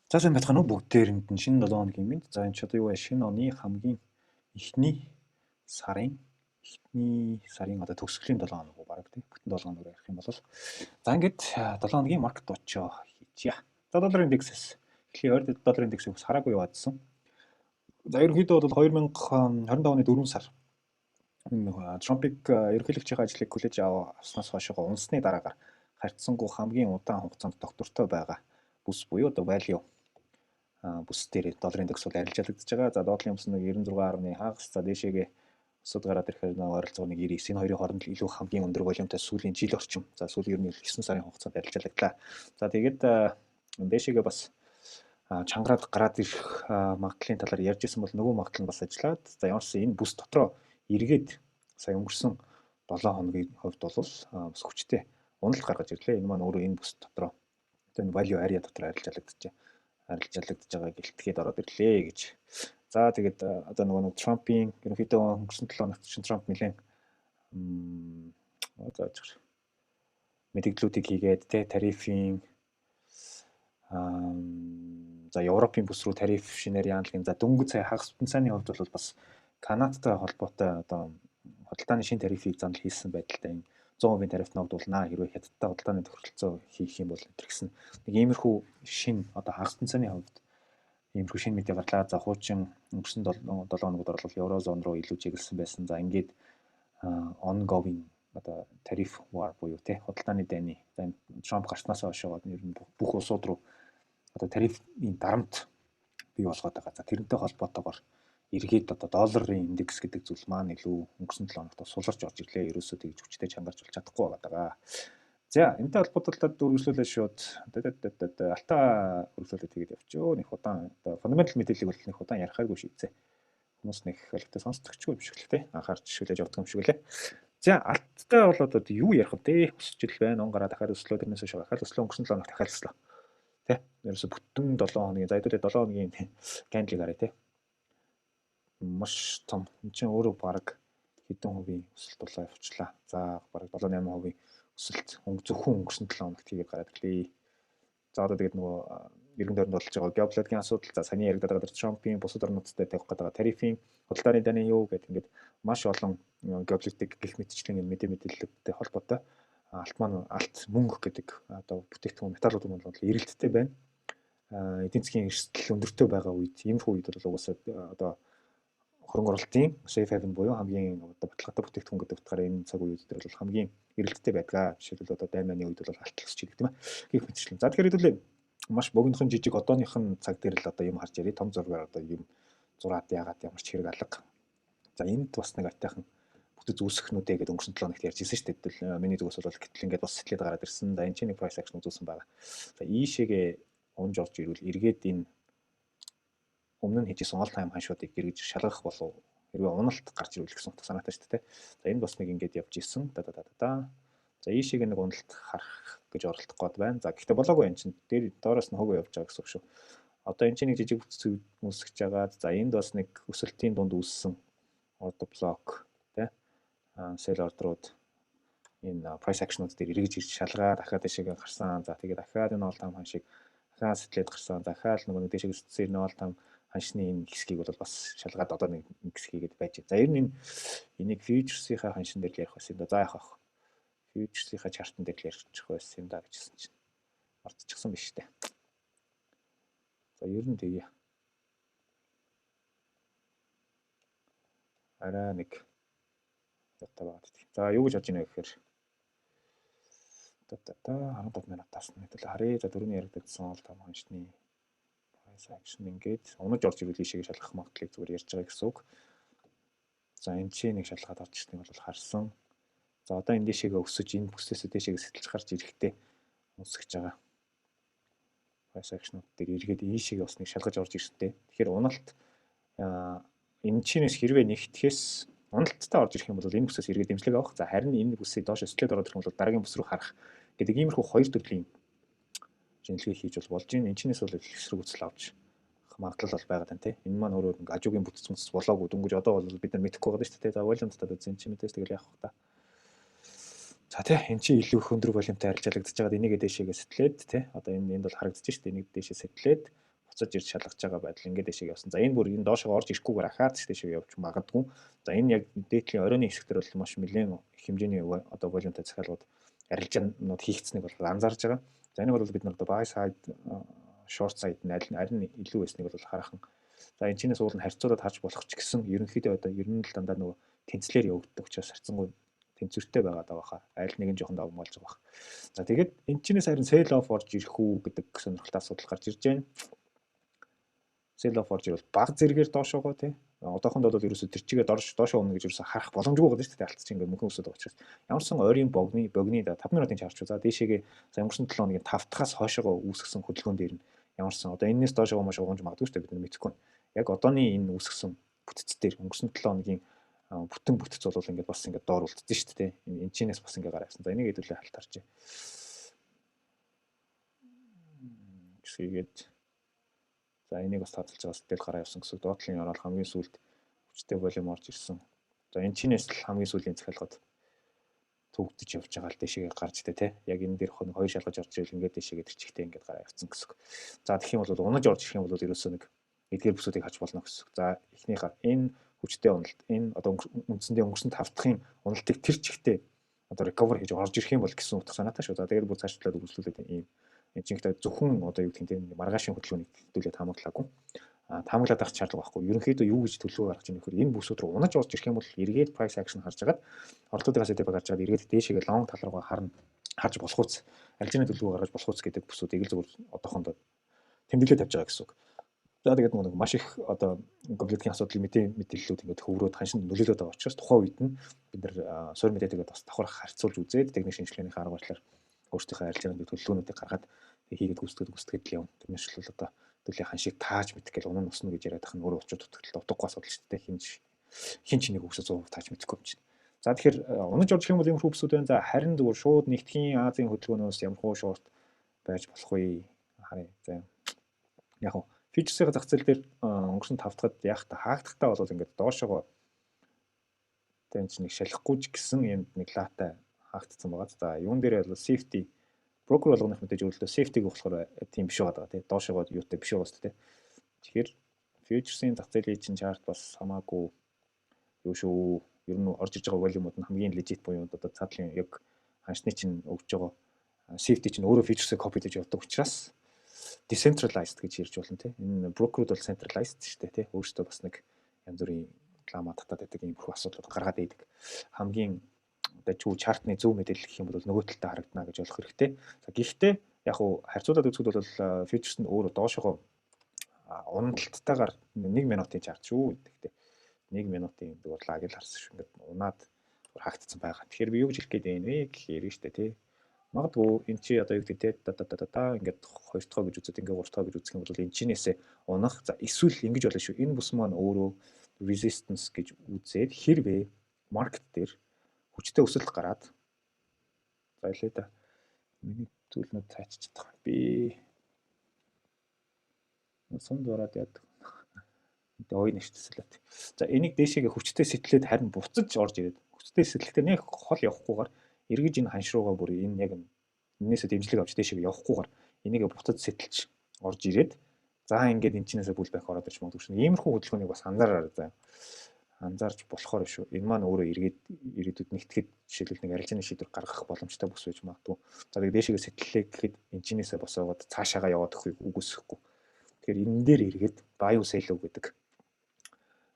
За сайн байцгаана уу бүгдээрэнд нь шинэ 7 хоногийн мэнд. За энэ ч одоо юу вэ? Шинэ оны хамгийн эхний сарын одоо төгсгөлийн 7 хоног уу бараг тийм бүтэн 7 хоног ярих юм бол за ингээд 7 хоногийн маркет очоо хийчихье. За доллар индексээс эхлээ ойр доллар индекс ус хараагүй яваадсан. За ерөнхийдөө бол 2025 оны 4 сар Трампыг ерөнхийлөгчийн ажлыг хүлээж авснаас хойш унсны дараагаар харьцангуй хамгийн удаан хугацаанд доктортой байгаа бүс буюу одоо value бүс дээр долларын индекс бол арилжаалагдж байгаа. За доотлын юмс нэг 96.1 хагас. За дээшээгээ өсөд гараад ирэхээр нэг ойролцоого нэг 99 энэ хоёрын хооронд илүү хамгийн өндөр волюмтай сүүлийн жил орчим. За сүүлийн ер нь 9 сарын хугацаанд арилжаалагдлаа. За тэгээд дээшээгээ бас чангараад гараад ирэх магадлалын талаар ярьж исэн бол нөгөө магадлал нь бас ажиллаад. За ямар ч энэ бүс дотроо эргээд сая өнгөрсөн 7 хоногийн хувьд бол бас хүчтэй уналт гаргаж ирлээ. Энэ маань өөрөө энэ бүс дотроо энэ value area дотор арилжаалагдчихэ. Арилжаалагдж байгаа гэлтгээд ороод ирлээ гэж. За тэгээд одоо нөгөө Трампын ерөнхийдөө өнгөрсөн 7 хоногт чинь Трамп нэлээд мэдээллүүдийг хийгээд тэ тарифын за Европын бүс рүү тариф шинээр яаналагын за дөнгөж сая хагас бүтэн сайны хувьд бол бас Канадтай холбоотой одоо худалдааны шин тарифыг занал хийсэн байдалтай энэ 100% тарифт ногдуулнаа хэрвээ хятадтай худалдааны тохиролцоо хийх юм бол гэсэн нэг иймэрхүү шин одоо хагас бүтэн сайны хувьд иймэрхүү шин мэдээ гарлаа. За хуучин өнгөрсөн 7 хоногт орол еврозон руу илүү чиглэсэн байсан. За ингээд ongoing одоо тариф war буюу тэ худалдааны дайны Трамп гарснаас хойш ер нь бүх улсууд руу одоо тарифын дарамт бий болгоод байгаа. За тэрнтэй холбоотойгоор эргээд одоо долларын индекс гэдэг зүйл маань илүү өнгөрсөн 7 хоногт суларч орж ирлээ. Ерөөсөө тэгж хүчтэй чангарч болж чадахгүй байгаа. За энэтэй холбоотой үргэлжлүүлээд шууд алтаа үргэлжлүүлээд тэгээд явчихё. Нэг удаан одоо фундаментал мэдээллийг бол нэг удаан ярихааргүй шийдсэн. Хүмүүс нэг хэлэхдээ сонсдогчгүй юм шиг л тий. Анхаарч шүлээж явдаг юм шиг лээ. За алттай бол одоо юу ярих вэ? Өсчил байна. Он гараа дахиад өслөө тэрнээс хойш дахиад өслөө өнгөрсөн 7 хоног дахиад өслөө. Тий. Ерөөсө бүтэн 7 хоногийн за хэдүүлээ 7 хоногийн кандилыг харъя тий. Маш том. Энд чинь өөрөө баг хэдэн хувийн өсөлт болоо явчлаа. За баг 7-8% өсөлт зөвхөн өнгөрсөн 7 хоногт хийгээд гараад ирлээ. За одоо тэгээд нөгөө иргэн тойронд болж байгаа геополитикийн асуудал за саний яригадаад байгаа Трампын бусад орнуудтай тавих гэдэг тарифын худалдааны дайны юу гэдэг ингээд маш олон геополитик гэх мэтчлийн мэдээлэлтэй холбоотой алт мөнгө гэдэг одоо бүтээгдэхүүн металлууд бол эрэлттэй байна. Эдийн засгийн эрсдэл өндөртэй байгаа үед иймэрхүү үед бол угаасаа одоо хөрөнгө оруулалтын safe haven буюу хамгийн одоо баталгаатай бүтээгдэхүүн гэдэг утгаараа энэ цаг үед дээр бол хамгийн эрэлттэй байдаг. Жишээлбэл одоо дайманы үед бол алтлах ч гэдэг тийм ээ. Гэх мэтчлэн. За тэгэхээр хэдүүлээ маш богинохон жижиг одооныхон цаг дээр л одоо юм харж ярий. Том зургаар одоо юм зураад яагаад ямар ч хэрэг алга. За энд бас нэг айтайхан бүтэц үүсгэнүүдээ гэдэг өнгөрсөн 7 хоногт ярьж ирсэн шүү дээ. Гэтэл миний зүгээс бол гэтэл ингээд бас сэтлээд гараад ирсэн. За энэ чинь нэг price action үзүүлсэн байгаа. За ийшээгээ унж орж ирвэл эргээд энэ өмнө нь хийжсэн all time ханшуудыг эргэж шалгах болов хэрвээ уналт гарч ирвэл гэсэн утга санаатай шүү дээ. За энэ бас нэг ингээд явж исэн. За ийшээгээ нэг уналт харах гэж оролдох гээд байна. За гэхдээ болоогүй энэ чинь дээр доороос нь хөгөө явж байгаа гэсэн үг шүү. Одоо энэ чинь нэг жижиг бүтэц үүсгэж байгаа. За энд бас нэг өсөлтийн дунд үүссэн order block тий sell order-ууд энэ price action-ууд дээр эргэж ирж шалгаа дахиад дэшегээ гарсан. За тэгээд дахиад энэ all time ханшийг дахиад сэтлээд гарсан. Дахиад нэг дэшегээ сэтлсэн энэ all time ханшны энэ хэсгийг бол бас шалгаад одоо нэг хэсэг хийгээд байж. За ер нь энийг futures-ийнхаа ханшин дээр ярих байсан юм да. За яах вэ? Futures-ийнхаа chart-ын дээр ярьчих байсан юм да гэжсэн чинь мартчихсан биз дээ. За ер нь тэгье. Араа нэг ятаваад. За юу гэж бодож байна гэхээр 17 минутаас нь хэдүүлээ харъя. За дөрөвний яригдсан ол том ханшны price action ингээд унаж орж ирвэл ийшээ шалгах магадлалыг зүгээр ярьж байгаа гэсэн үг. За энэ чинь нэг шалгаад орж ирсныг бол харсан. За одоо энэ дэшегээ өсөж энэ бүсээс дэшегээ сэтэлж гарч ирэхдээ өсгөж байгаа. Price action-ууд дээр эргээд ийшээгээ бас нэг шалгаж орж ирсэнтэй. Тэгэхээр уналт энэ чинээс хэрвээ нэгтгэхээс уналттай орж ирэх юм бол энэ бүсээс эргээд дэмжлэг авах. За харин энэ бүсээ доош өсөлтөд ороод ирэх юм бол дараагийн бүс рүү харах гэдэг иймэрхүү хоёр төрлийн шинжилгээ хийж болж байна. Энэ чинээс бол эсрэг үзэл авч магадлал бол байгаа тань тий. Энэ маань өөрөө ингээ ажуугийн бүтц болоогүй дөнгөж одоо бол бид нар мэдэхгүй байгаа шүү дээ. За волюмтад үзэн чи мэдээс тэгэл яах вэ та. За тий эн чи илүү их өндөр волюмтай арилжаалагдаж байгаад энийг дэшегээ сэтлээд тий одоо энд бол харагдаж шүү дээ. Энийг дэшээ сэтлээд буцаж ирж шалгаж байгаа байдал ингээд дэшег явсан. За энэ бүр энэ доошоо орж ирэхгүйгээр ахаад дэшег явж магадгүй. За энэ яг дээдлийн оройны хэсэгтэр бол маш нэлээд их хэмжээний одоо волюмтай захиалгууд арилжаанууд хийгдсэнийг бол анзаарж байгаа. За энийг бол бид нар одоо buy side, short side нарийн илүү байсныг бол хараахан. За энэ чинээс уул нь харьцуулаад харж болох ч гэсэн ерөнхийдөө одоо ер нь л дандаа нөгөө тэнцлэр явагддаг учраас харьцангуй тэнцвэртэй байгаад байгаа хаа. Айл нэг нь жоохон давмгаалж байгаа бах. За тэгээд энэ чинээс харин sell off орж ирэх үү гэдэг сонирхолтой асуудал гарч ирж байна. Sell off орж ирвэл баг зэрэгээр доошоогоо тий. Одоохонд бол ерөөсө тэр чигээ доошоо өмнө гэж ерөөсө харах боломжгүй байгаа шүү дээ. Алдчих ингээд мөнхөн өсөд байгаа учраас. Ямарсан ойрын богны 5 минутын чарч за дээшээгээ за өнгөрсөн 7 хоногийн 5 дахаас хойшоогоо үүсгэсэн хөдөлгөөн дээр нь ямарсан одоо энэс доошоогоо маш угамж магадгүй шүү дээ бид нар мэдэхгүй. Яг одооны энэ үүсгэсэн бүтц дээр өнгөрсөн 7 хоногийн бүтэн бүтц бол ингээд бас ингээд доор үлдсэн шүү дээ. Энэ чинээс бас ингээд гараа авсан. За энийг хэдүүлээ халтаарч. Гэсгээд за энийг бас таацалж байгаа сэтгэл гараа явсан гэсэн. Доотлын ороод хамгийн сүүлд хүчтэй волюм орж ирсэн. За энэ чинээс л хамгийн сүүлийн захиалгад төгдөж явж байгаа л дэшегээ гарч дээ тий. Яг энэ дээр хоёр шалгаж орж ирэл ингээд дэшегээ тэр чигтээ ингээд гараа явсан гэсэн. За тэгэх юм бол унаж орж ирэх юм бол ерөөсөө нэг эдгээр бүсүүдийг хач болно гэсэн. За эхнийхээ энэ хүчтэй уналт энэ одоо үндсэндээ өнгөрсөн 5 дахын уналтыг тэр чигтээ одоо recover хийж орж ирэх юм бол гэсэн утга санаатай шүү. За тэгээд бүр цаашлаад үргэлжлүүлээд ийм жинхэнэ зөвхөн одоо юу гэх юм маргаашийн хөдөлгөөнийг төлөвлөд хамааглаагүй. Таамаглаад авах шаардлага байхгүй. Ерөнхийдөө юу гэж төлөвлөгөө гаргаж ирэх вэ? Энэ бүсүүд рүү унаж орж ирэх юм бол эргээд price action харж агаад ордлуудаас эдээ гарч аваад эргээд дээшээгээ long тал руугаа харж болох үс арилжааны төлөвлөгөө гаргаж болох үс гэдэг бүсүүдийг л зөвхөн одоохондоо тэмдэглээд тавьж байгаа гэсэн үг. За тэгээд нэг маш их одоо гомдлын асуудал мэдээллүүд ингээд хөврөөд ханшинд нөлөөлөд байгаа учраас тухайн үед нь бид нар суур мэдээтэйгээ бас давхар харьцуулж үзээд техник шинжилгээний арга барилаар өөрсдийнхөө арилжааны төлөвлөгөөнүүдийг гаргаад хийгээд гүйцэтгэхэд л явна. Тэрнээс л одоо төлөлийн ханшийг тааж мэдгээл унаа нуснаа гэж яриад ахын өөрөө очиод дутагдaltaй утгагүй асуудал шүү дээ. Хин ч нэг үгсээ 100% тааж мэдэхгүй юм чинь. За тэгэхээр унаж орж ирэх юм бол юм хүүсүүд байна. За харин зүгээр шууд нэгтгэхийн Азийн хөдөлгөөнөөс ямар хуу шорт байж болох вэ? Харъя. За яг хөө фьючерсийн зах зээл дээр өнгөрсөн 5 дахад яг та хаагдахтаа бол ингээд доошоогоо тэнч нэг шалахгүй ч гэсэн юмд нэг лаатай хаагдсан байгаа. За юун дээр бол safety брокер болгоных мэдээж өөрөлдөө safety-г болохоор тийм биш байгаа тий. Доошоогоо юутай биш байгаа шүү дээ. Тэгэхээр фьючерсийн зах зээлийн чинь чарт бас хамаагүй юу шүү. Ер нь орж иж байгаа волюмууд нь хамгийн legit буюу одоо цаадлын яг ханшны чинь өгж байгаа safety чинь өөрөө фьючерсийг copy хийж явдаг учраас decentralized гэж ярьж болно тий. Энэ брокерууд бол centralized шүү дээ тий. Өөрөөсөө бас нэг янз бүрийн лама татаад байдаг юм бүх асуудлууд гаргаад байдаг. Хамгийн одоо чүү чартны зөв мэдээлэл гэх юм бол нөгөө талдаа харагдана гэж болох хэрэгтэй. За гэхдээ яг хуу харьцуулаад үзэхэд бол фьючерс нь өөрөө доошоогоо уналттайгаар 1 минутын чарт шүү гэдэг. 1 минутын дуурлаг л харсан шүү. Ингээд унаад хаагдсан байгаа. Тэгэхээр би юу гэж хэлэх гээд байна вэ гэхээр нь шүү дээ тий. Магадгүй эн чи одоо юу гэдэг те ингээд 2 дахь гэж үзээд ингээд 3 дахь гэж үзэх юм бол эн чинээсээ унах. За эсвэл ингэж болно шүү. Энэ бус маань өөрөө resistance гэж үзээд хэрвээ маркет дээр хүчтэй өсөлт гараад байлээ да. Миний зүйлнүүд цаачиж байгаа. Би сунд ороод яадаг. Ой нэштэсэлээ. За энийг дээшээгээ хүчтэй сэтэлээд харин буцаж орж ирээд хүчтэй сэтэлэхдээ нэг хол явахгүйгээр эргэж энэ ханш руугаа бүр энэ яг энээсээ дэмжлэг авч дээшээ явахгүйгээр энийг буцаж сэтэлж орж ирээд за ингээд энэ чинээсээ бүл байх ороод ирж магадгүй шин. Иймэрхүү хөдөлгөөнийг бас анзаарч болохоор шүү. Энэ маань өөрөө ирээдүйд нэгтгэхэд жишээлбэл нэг арилжааны шийдвэр гаргах боломжтой бүс байж магадгүй. За тэгээд дээшээ сэтэллээ гэхэд энэ чинээсээ босоогоод цаашаагаа яваад өгөхийг үгүйсэхгүй. Тэгэхээр энэ дээр эргээд buy sell гэдэг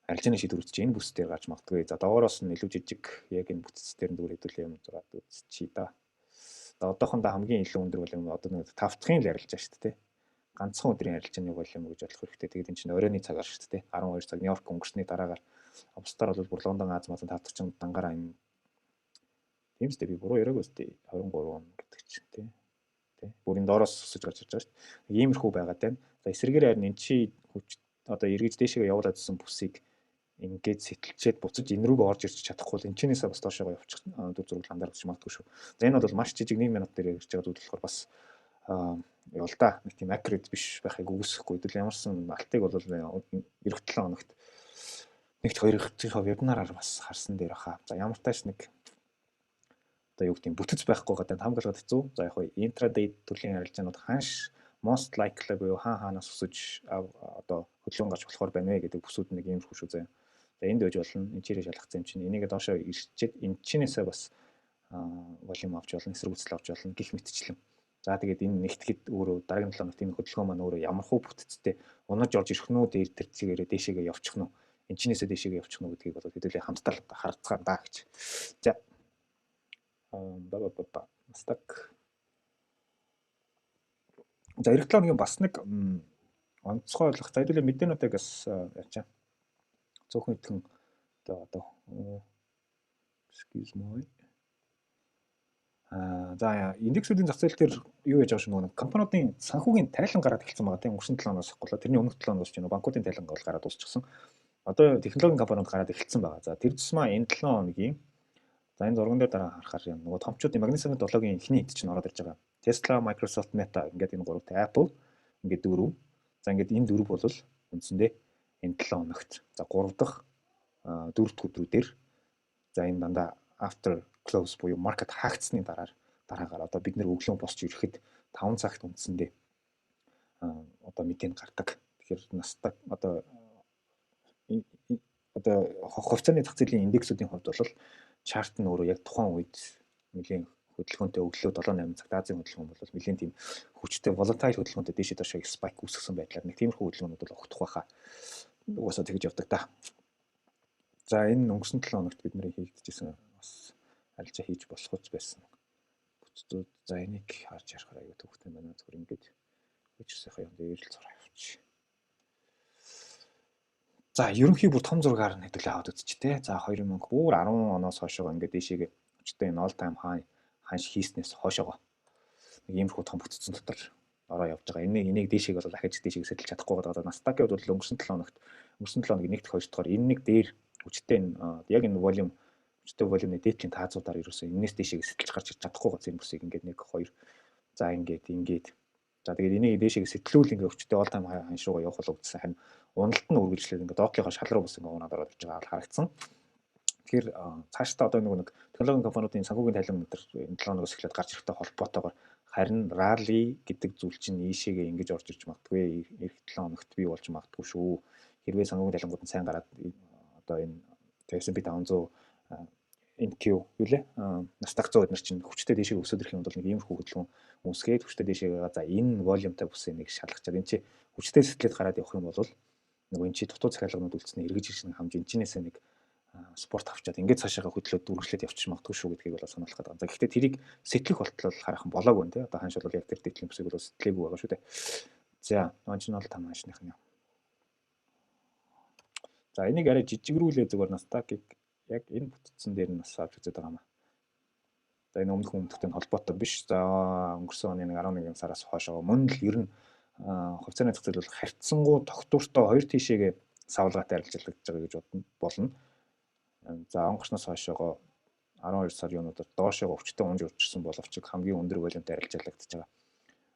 арилжааны шийдвэрүүд чинь энэ бүс дээр гарч магадгүй. За доороос нь илүү жижиг яг энэ бүтц дээр зүгээр хэдүүлээ юм зураад үзчихье да. Одоохондоо хамгийн илүү өндөр бол юм одоо нэг 5 дахын л арилж байгаа шүү дээ. Ганцхан өдрийн арилжааны волюм гэж болох хэрэгтэй. Тэгээд энэ чинь оройны цагаар шүү дээ. 12 цаг Нью-Йорк өнгөрсний дараагаар бусдаар бол бүр Лондон Аз мазан 5 дахь чинь дангаараа энэ тийм үстэй би буруу яриаг үстэй 23 гэдэг чинь тий. Бүрийн доороос өсөж гарч ирж байгаа шүү дээ. Иймэрхүү байгаад байна. За эсрэгээр харин энэ чи хүч одоо эргэж дээшээ явуулаад ирсэн бүсийг ингээд сэтэлчээд буцаж энэ рүүгээ орж ирч чадахгүй бол энэ чинээсээ бас доошоо явчих дүр зураг андарч магадгүй шүү. За энэ бол маш жижиг 1 минут дээр ярьж байгаа зүйл болохоор бас явал да нэг тийм accurate биш байхыг үгүйсэхгүй. Хэдүүл ямарсан алтыг бол эх 7 хоногт нэгт 2-ын вебинараар бас харсан дээр хаа. За ямар тааш нэг одоо юу гэдэг юм бүтц байхгүй гадаа хамгаалаад хэцүү. За яг хоо intraday төрлийн арилжаанууд ханш most likely буюу хаанаас өсөж одоо хөдөлгөөн гарч болохоор байна вэ гэдэг бүсүүд нэг юм шүү заяа. За энд байж болно. Энэ чирээ шалгацсан юм чинь энийг доошоо ирчээд энэ чинээсээ бас волюм авч болно, эсрэг үзэл авч болно гэх мэтчлэн. За тэгээд энэ нэгтгэхэд өөрөө дараагийн 7 хоногт энэ хөдөлгөөн маань өөрөө ямар хуу бүтцтэй унаж орж ирэх нь үү дээр тэр чигээрээ дээшээгээ явчих нь үү энэ чинээсээ дээшээгээ явчих нь үү гэдгийг бол хэдүүлээ хамтдаа харцгаана даа гэж. За Настаг. За эх 7 хоногийн бас нэг онцгой ойлгох. За хэдүүлээ мэдээнүүдийг бас ярьчаа. Зөвхөн итгэн одоо excuse me. За индексүүдийн зах зээл дээр юу яаж байгаа шиг нэг компаниудын санхүүгийн тайлан гараад эхэлсэн байгаа тийм өнгөрсөн 7 оноос хойш. Тэрний өмнөх 7 оноос ч банкуудын тайлан бол гараад дуусчихсан. Одоо технологийн компаниуд гараад эхэлсэн байгаа. За тэр тусмаа энэ 7 хоногийн за энэ зурган дээр дараа харахаар юм нөгөө томчуудын магнит савын долоогийн ихний хэд чинь ороод ирж байгаа. Tesla, Microsoft, Meta ингээд энэ гуравтай Apple ингээд 4. За ингээд энэ 4 бол үндсэндээ энэ 7 хоногт за 3 дахь 4 дахь өдрүүдээр за энэ дандаа after close буюу маркет хаагдсны дараагаар одоо бид нэр өглөө босч ирэхэд 5 цагт үндсэндээ одоо мэдэн гардаг. Тэгэхээр Nasdaq одоо хувьцааны зах зээлийн индексүүдийн хувьд бол чарт нь өөрөө яг тухайн үед нэлийн хөдөлгөөнтэй өглөө 7-8 цагт Азийн хөдөлгөөн бол нэлийн тийм хүчтэй volatile хөдөлгөөнтэй дээшээ доошоо spike үүсгэсэн байдлаар нэг тиймэрхүү хөдөлгөөнүүд бол огтох байхаа угаасаа тэгж явдаг та. За энэ өнгөрсөн 7 хоногт бид нэр хийгдэжсэн бас арилжаа хийж болох ч байсан. Бүтцүүд за энийг харж ярахаар аягүй төвхтэй байна. Зөвхөн ингэж хүчсэхээ юм дээр л зураа явуучих. За ерөнхий бүр том зургаар хэдүүлээ аваад үзчих те. За 2010 оноос хойшоо ингээд дээшээгээ өчтөө энэ all time high ханш хийснээс хойшоо нэг иймэрхүү том бүтцэн дотор ороо явж байгаа. Энийг дээшээгээ бол дахиж дээшээгээ сэтэлж чадахгүй байгаа. Nasdaq-ийн бол өнгөрсөн 7 хоногт өнгөрсөн 7 хоногийн 1-р 2-р энэ нэг дээр хүчтэй яг энэ волюм хүчтэй волюмны дээдлийн таазуудаар ерөөсөө энэс дээшээгээ сэтэлж гарч ирж чадахгүй байгаа энэ бүсийг ингээд 1 2 за ингээд за тэгээд энийг дээшээгээ сэтэлүүл ингээд хүчтэй all time high ханш руугаа явах болов гэсэн харин уналт нь үргэлжлээд ингээд доотлогоо шал руу бас ингээд унаад ороод ирж байгаа харагдсан. Тэгэхээр цаашдаа одоо нэг технологийн компаниудын санхүүгийн тайлан өнтер энэ 7 хоногоос эхлээд гарч ирэхтэй холбоотойгоор харин ралли гэдэг зүйл чинь ийшээгээ ингэж орж ирж магадгүй эх 7 хоногт бий болж магадгүй шүү. Хэрвээ санхүүгийн тайлангууд нь сайн гараад одоо энэ S&P 500 NQ юу лээ Nasdaq 100 эднэр чинь хүчтэй дээшээ өсөд ирэх юм бол нэг иймэрхүү хөдөлгөөн үүсгээд хүчтэй дээшээ за энэ волюмтай бүсээ нэг шалгачаад энэ чи хүчтэй сэтгэлд гараад явах юм бол нөгөө энэ чи дутуу захиалганууд үлдснэ эргэж ирсэн хэмжээнээс нэг спорт авчаад ингээд цаашаага хөдлөөд үргэлжлээд явчих магадгүй шүү гэдгийг бол сануулах гэдэг. За гэхдээ тэрийг сэтлэх болтол хараахан болоогүй нэ. Одоо ханш бол яг тэр дэвтлийн бүсийг бол сэтлээгүй байгаа шүү дээ. За ончнол тамаашных нь. За энийг арай жижигрүүлээ зүгээр Nasdaq-ыг яг энэ бүтцэн дээр нь бас авч үзээд байгаа юм. За энэ өмнөх өмнөдтэй холбоотой биш. За өнгөрсөн оны 11 сараас хойшоо мөн л ер нь хувьцааны зах зээл бол харьцангуй тогтвортой хоёр тишээгээ савлгаатай арилжуулагдж байгаа гэж болно. За онгорсноос хойшоогоо 12 сар юунуудаар доошоо өвчтөе унж урчсан боловч хамгийн өндөр волюмтай арилжуулагдж байгаа.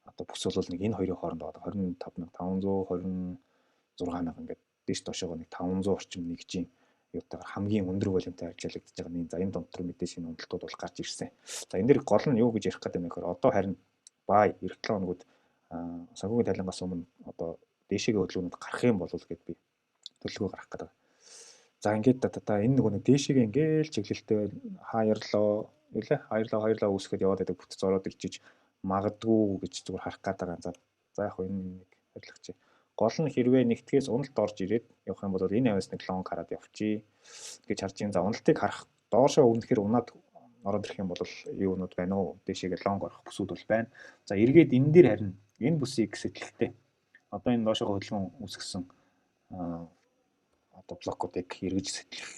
Одоо бүс бол нэг энэ хоёрын хооронд байгаа 25526 ингээд дэш доошоогоо нэг 500 орчим нэгжийн юутайгаар хамгийн өндөр волюмтай арилжуулагдж байгаа нэг за энэ донтор мэдээж энэ уналтууд бол гарч ирсэн. За энэ дэр гол нь юу гэж ярих гэдэг юм гэхээр одоо харин бай эх 7 хоногуд санхүүгийн тайлангаас өмнө одоо дээшээгээ хөдөлгөөнүүд гарах юм бол гэд би төлөвлөгөө гаргах гэдэг. За ингээд энэ нөгөө нэг дээшээгээ ингээл чиглэлтэй хаярлаа үүсгэхэд яваад байдаг бүтц ороод иржиж магадгүй гэж зүгээр харах гээд байгаа. За яг энэ нэг харилцагч. Гол нь хэрвээ нэгтгэс уналт орж ирээд явах юм бол энэ авьяас нэг лонг хараад явчих гэж харж байна. За уналтыг харах доошоо өмнөхөр унаад ороод ирэх юм бол юунууд байна уу? Дээшээгээ лонг орох бүсүүд бол байна. За эргээд энэ дээр харин энэ бүсийг сэтэлхтэй одоо энэ доошоо хөдөлгөөн үүсгэсэн одоо блокуудыг эргэж сэтлэх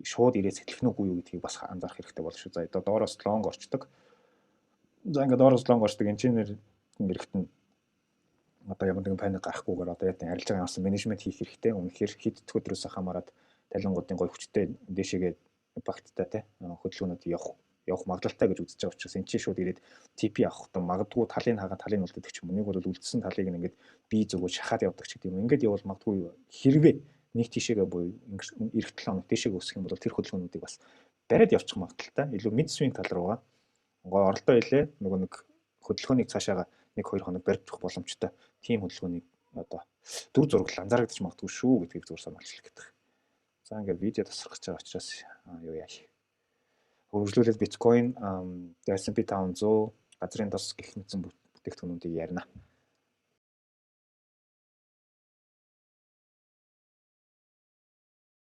шууд ирээд сэтлэх нүггүй юу гэдгийг бас анзаарах хэрэгтэй болно шүү. За одоо доороос лонг орчдөг. За ингээд доороос лонг орчдөг энэ чинь нэрэгт нь одоо ямар нэгэн паник гарахгүйгээр одоо яг арилжаагаа авсан менежмент хийх хэрэгтэй. Үнэхээр хэд өдрөөс хамаарат талингуудын гой хүчтэй дээшээгээ импакттай те хөдөлгөөнүүд явах магадлалтай гэж үзэж байгаа учраас энэ чинь шууд ирээд TP авахдаа магадгүй талын хагаа талын үлддэг ч юм уу. Нэг бол үлдсэн талыг ингээд бие зүгөө шахаад явдаг ч гэдэг юм. Ингээд явал магадгүй хэрвээ нэг тишээгээ буюу эх 7 хоног тишээгээ өсөх юм бол тэр хөдөлгөөнүүдийг бас бариад явчих магадлалтай. Илүү mid swing тал руугаа оролдоо илээ нөгөө нэг хөдөлгөөнийг цаашаага 1-2 хоног барьж авах боломжтой тийм хөдөлгөөнийг одоо дүр зураг анзаарагдчих магадгүй шүү гэдгийг зүгээр сануулчих гэдэг. За ингээд видео тасрах гэж байгаа учраас юу яа. Хөгжлүүлээд биткойн S&P 500 газрын тос гэх мэтсэн бүтээгдэхүүнүүдийг ярина.